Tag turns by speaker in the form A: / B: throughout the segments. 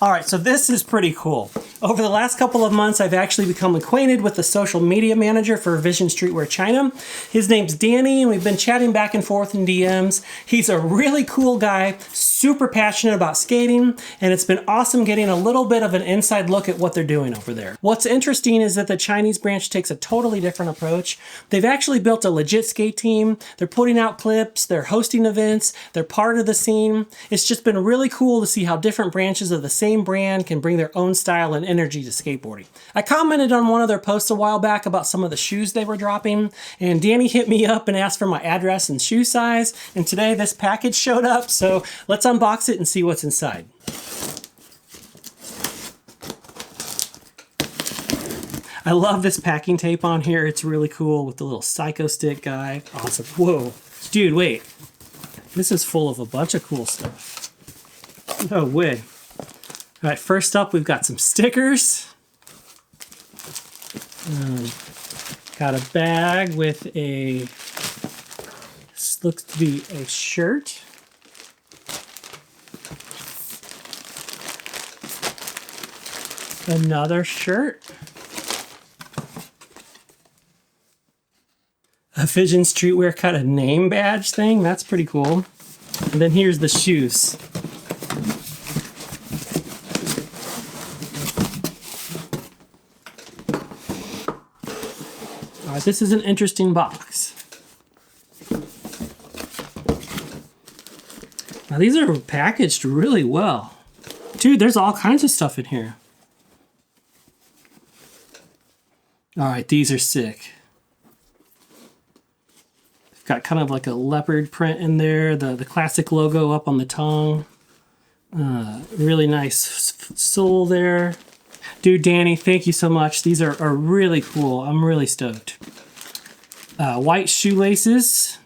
A: All right, so this is pretty cool. Over the last couple of months, I've actually become acquainted with the social media manager for Vision Streetwear China. His name's Danny, and we've been chatting back and forth in DMs. He's a really cool guy, super passionate about skating, and it's been awesome getting a little bit of an inside look at what they're doing over there. What's interesting is that the Chinese branch takes a totally different approach. They've actually built a legit skate team. They're putting out clips, they're hosting events, they're part of the scene. It's just been really cool to see how different branches of the same brand can bring their own style and energy to skateboarding. I commented on one of their posts a while back about some of the shoes they were dropping, and Danny hit me up and asked for my address and shoe size, and today this package showed up, so let's unbox it and see what's inside. I love this packing tape on here. It's really cool with the little Psycho Stick guy. Awesome. Whoa. Dude, wait. This is full of a bunch of cool stuff. No way. All right, first up, we've got some stickers. Got a bag with a, this looks to be a shirt. Another shirt. A Vision Streetwear kind of name badge thing. That's pretty cool. And then here's the shoes. All right, this is an interesting box. Now these are packaged really well. Dude, there's all kinds of stuff in here. All right, these are sick. Got kind of like a leopard print in there, the classic logo up on the tongue. Really nice sole there. Dude, Danny, thank you so much. These are really cool. I'm really stoked. White shoelaces.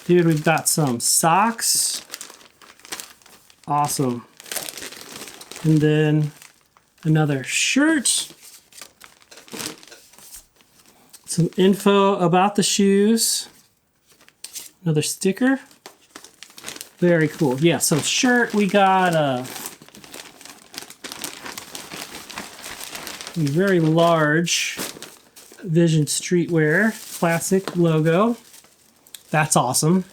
A: Dude, we've got some socks. Awesome. And then another shirt. Some info about the shoes. Another sticker. Very cool. Yeah, so shirt, we got a very large Vision Streetwear classic logo. That's awesome.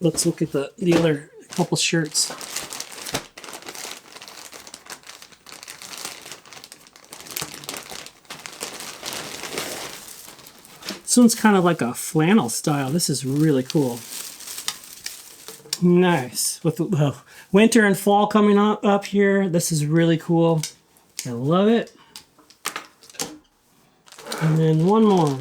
A: Let's look at the other couple shirts. This one's kind of like a flannel style. This is really cool. Nice. With winter and fall coming up here, this is really cool. I love it. And then one more.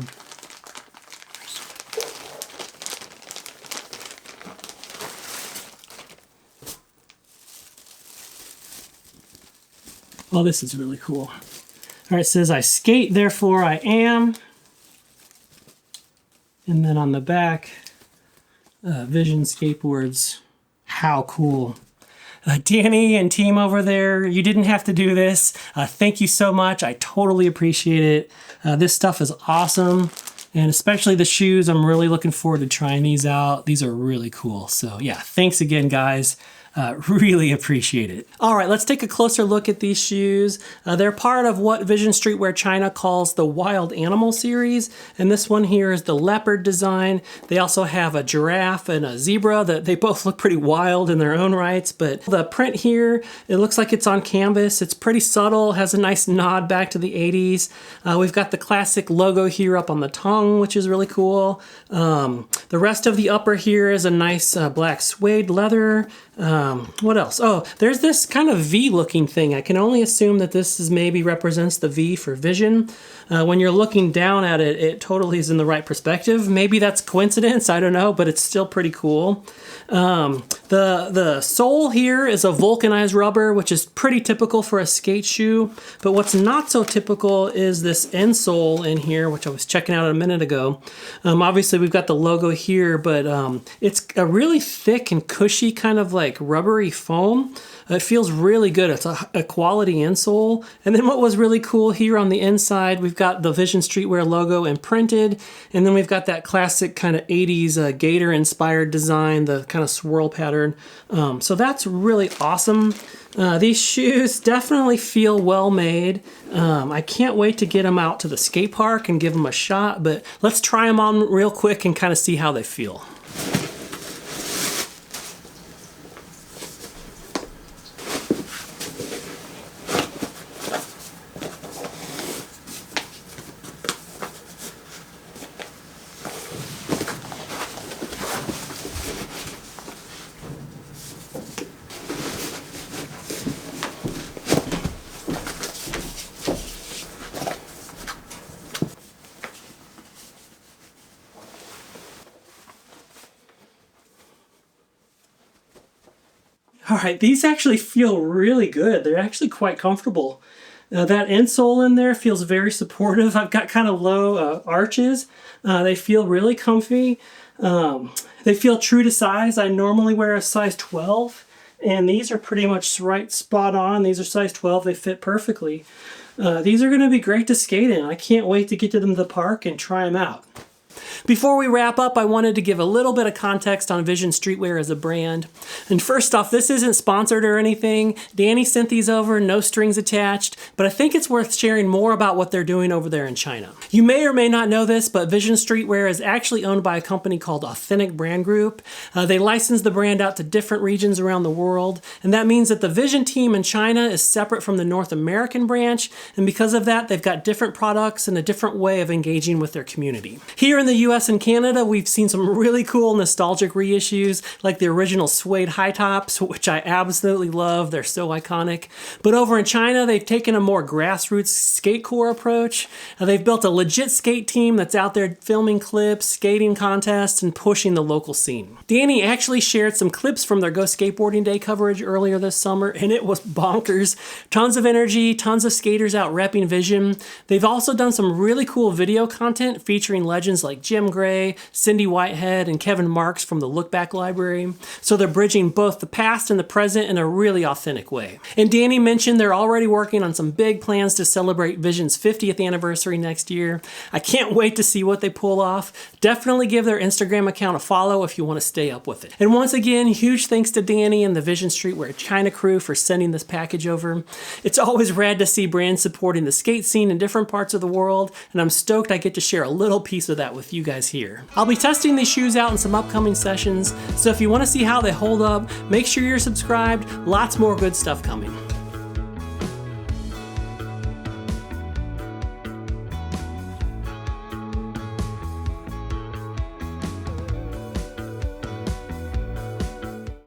A: Oh, this is really cool. All right, it says, I skate, therefore I am. And then on the back, Vision Skateboards. How cool. Danny and team over there, you didn't have to do this. Thank you so much. I totally appreciate it. This stuff is awesome. And especially the shoes, I'm really looking forward to trying these out. These are really cool. So yeah, thanks again, guys. Really appreciate it. All right, let's take a closer look at these shoes. They're part of what Vision Streetwear China calls the Wild Animal series, and this one here is the leopard design. They also have a giraffe and a zebra that they both look pretty wild in their own rights, but the print here, it looks like it's on canvas. It's pretty subtle, has a nice nod back to the 80s. We've got the classic logo here up on the tongue, which is really cool. The rest of the upper here is a nice black suede leather. What else? Oh, there's this kind of V looking thing. I can only assume that this is maybe represents the V for Vision. When you're looking down at it, it totally is in the right perspective. Maybe that's coincidence, I don't know, but it's still pretty cool. The sole here is a vulcanized rubber, which is pretty typical for a skate shoe. But what's not so typical is this insole in here, which I was checking out a minute ago. Obviously, we've got the logo here, but it's a really thick and cushy kind of like rubber rubbery foam. It feels really good. It's a quality insole. And then what was really cool here on the inside, we've got the Vision Streetwear logo imprinted. And then we've got that classic kind of 80s gator inspired design, the kind of swirl pattern. So that's really awesome. These shoes definitely feel well made. I can't wait to get them out to the skate park and give them a shot, but let's try them on real quick and kind of see how they feel. All right, these actually feel really good. They're actually quite comfortable. That insole in there feels very supportive. I've got kind of low arches. They feel really comfy. They feel true to size. I normally wear a size 12, and these are pretty much right spot on. These are size 12. They fit perfectly. These are going to be great to skate in. I can't wait to get to them to the park and try them out. Before we wrap up, I wanted to give a little bit of context on Vision Streetwear as a brand. And first off, this isn't sponsored or anything. Danny sent these over, no strings attached, but I think it's worth sharing more about what they're doing over there in China. You may or may not know this, but Vision Streetwear is actually owned by a company called Authentic Brand Group. They license the brand out to different regions around the world, and that means that the Vision team in China is separate from the North American branch, and because of that, they've got different products and a different way of engaging with their community. Here in the US and Canada, we've seen some really cool nostalgic reissues, like the original suede high tops, which I absolutely love. They're so iconic. But over in China, they've taken a more grassroots skatecore approach. They've built a legit skate team that's out there filming clips, skating contests, and pushing the local scene. Danny actually shared some clips from their Go Skateboarding Day coverage earlier this summer, and it was bonkers. Tons of energy, tons of skaters out repping Vision. They've also done some really cool video content featuring legends like Jim Gray, Cindy Whitehead, and Kevin Marks from the Look Back Library. So they're bridging both the past and the present in a really authentic way. And Danny mentioned they're already working on some big plans to celebrate Vision's 50th anniversary next year. I can't wait to see what they pull off. Definitely give their Instagram account a follow if you want to stay up with it. And once again, huge thanks to Danny and the Vision Streetwear China crew for sending this package over. It's always rad to see brands supporting the skate scene in different parts of the world, and I'm stoked I get to share a little piece of that with you guys here. I'll be testing these shoes out in some upcoming sessions, so if you want to see how they hold up, make sure you're subscribed. Lots more good stuff coming.